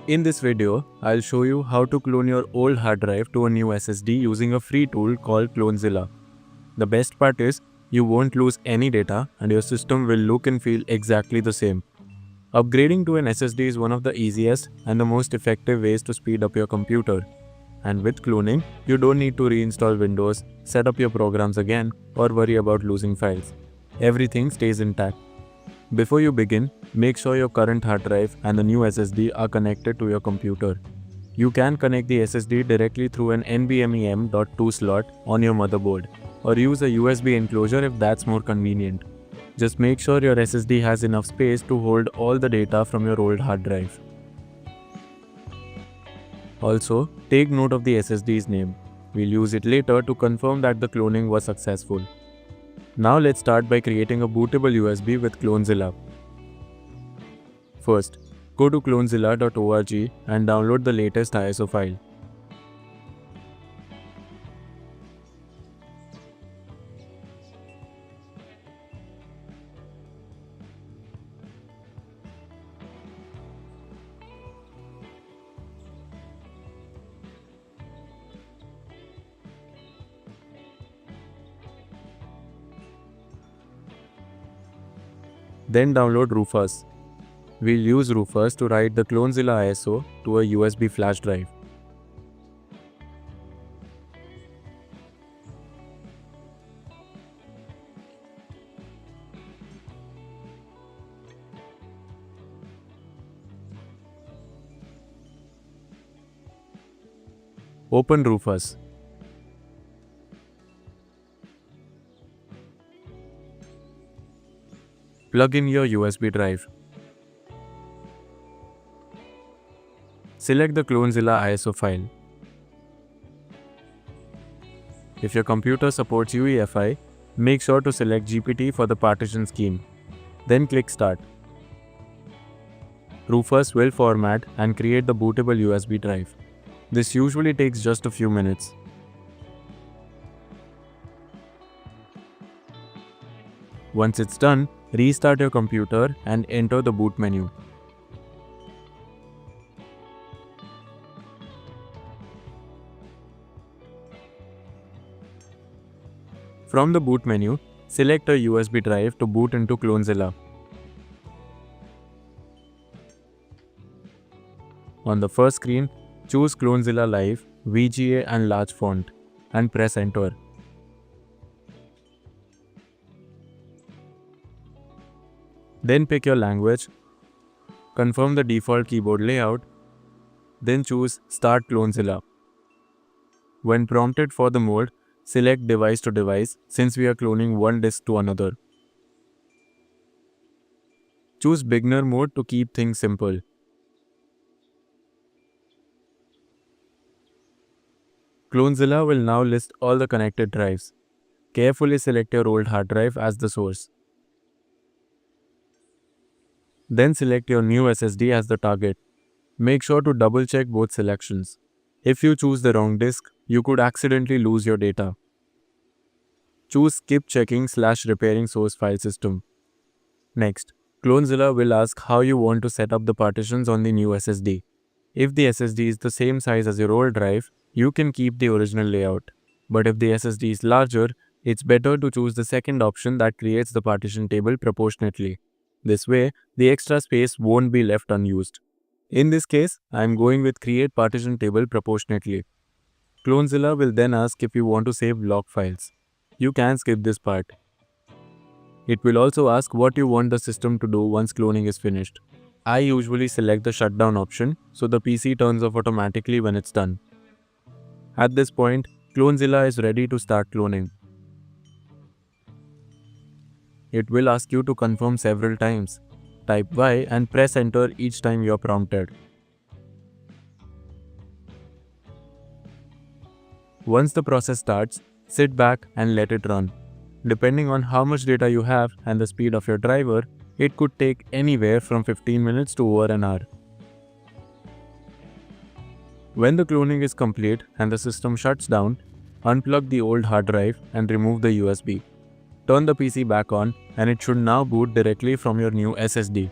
In this video, I'll show you how to clone your old hard drive to a new SSD using a free tool called Clonezilla. The best part is, you won't lose any data and your system will look and feel exactly the same. Upgrading to an SSD is one of the easiest and the most effective ways to speed up your computer. And with cloning, you don't need to reinstall Windows, set up your programs again, or worry about losing files. Everything stays intact. Before you begin, make sure your current hard drive and the new SSD are connected to your computer. You can connect the SSD directly through an NVMe M.2 slot on your motherboard, or use a USB enclosure if that's more convenient. Just make sure your SSD has enough space to hold all the data from your old hard drive. Also, take note of the SSD's name. We'll use it later to confirm that the cloning was successful. Now let's start by creating a bootable USB with Clonezilla. First, go to clonezilla.org and download the latest ISO file. Then download Rufus. We'll use Rufus to write the Clonezilla ISO to a USB flash drive. Open Rufus. Plug in your USB drive. Select the Clonezilla ISO file. If your computer supports UEFI, make sure to select GPT for the partition scheme. Then click Start. Rufus will format and create the bootable USB drive. This usually takes just a few minutes. Once it's done, restart your computer and enter the boot menu. From the boot menu, select a USB drive to boot into Clonezilla. On the first screen, choose Clonezilla Live, VGA and large font, and press Enter. Then pick your language, confirm the default keyboard layout, then choose Start Clonezilla. When prompted for the mode, select Device to Device since we are cloning one disk to another. Choose Beginner mode to keep things simple. Clonezilla will now list all the connected drives. Carefully select your old hard drive as the source. Then select your new SSD as the target. Make sure to double check both selections. If you choose the wrong disk, you could accidentally lose your data. Choose Skip checking/repairing source file system. Next, Clonezilla will ask how you want to set up the partitions on the new SSD. If the SSD is the same size as your old drive, you can keep the original layout. But if the SSD is larger, it's better to choose the second option that creates the partition table proportionately. This way, the extra space won't be left unused. In this case, I am going with Create Partition Table Proportionately. Clonezilla will then ask if you want to save log files. You can skip this part. It will also ask what you want the system to do once cloning is finished. I usually select the shutdown option so the PC turns off automatically when it's done. At this point, Clonezilla is ready to start cloning. It will ask you to confirm several times. Type Y and press Enter each time you are prompted. Once the process starts, sit back and let it run. Depending on how much data you have and the speed of your driver, it could take anywhere from 15 minutes to over an hour. When the cloning is complete and the system shuts down, unplug the old hard drive and remove the USB. Turn the PC back on and it should now boot directly from your new SSD.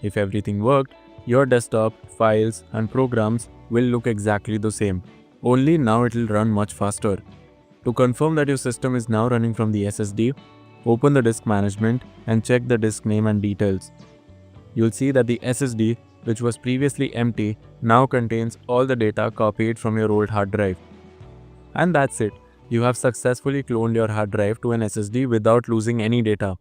If everything worked, your desktop, files, and programs will look exactly the same. Only now it will run much faster. To confirm that your system is now running from the SSD, open the disk management and check the disk name and details. You'll see that the SSD, which was previously empty, now contains all the data copied from your old hard drive. And that's it. You have successfully cloned your hard drive to an SSD without losing any data.